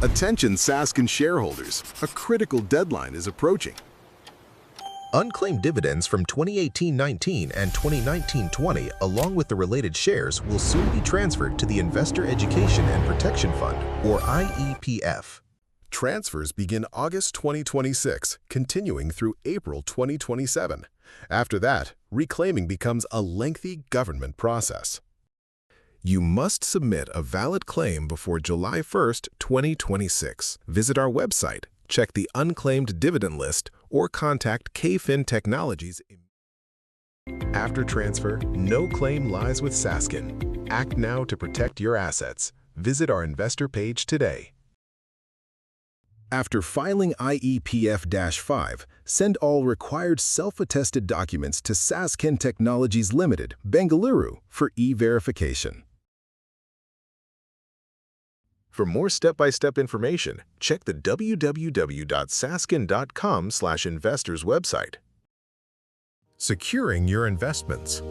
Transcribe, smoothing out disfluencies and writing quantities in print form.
Attention Sasken shareholders, a critical deadline is approaching. Unclaimed dividends from 2018-19 and 2019-20, along with the related shares, will soon be transferred to the Investor Education and Protection Fund, or IEPF. Transfers begin August 2026, continuing through April 2027. After that, reclaiming becomes a lengthy government process. You must submit a valid claim before July 1, 2026. Visit our website, check the unclaimed dividend list, or contact 𝗘𝗍𝘃 Technologies. After transfer, no claim lies with Sasken. Act now to protect your assets. Visit our investor page today. After filing IEPF-5, send all required self-attested documents to Sasken Technologies Limited, Bengaluru, for e-verification. For more step-by-step information, check the www.sasken.com/investors website. Securing your investments.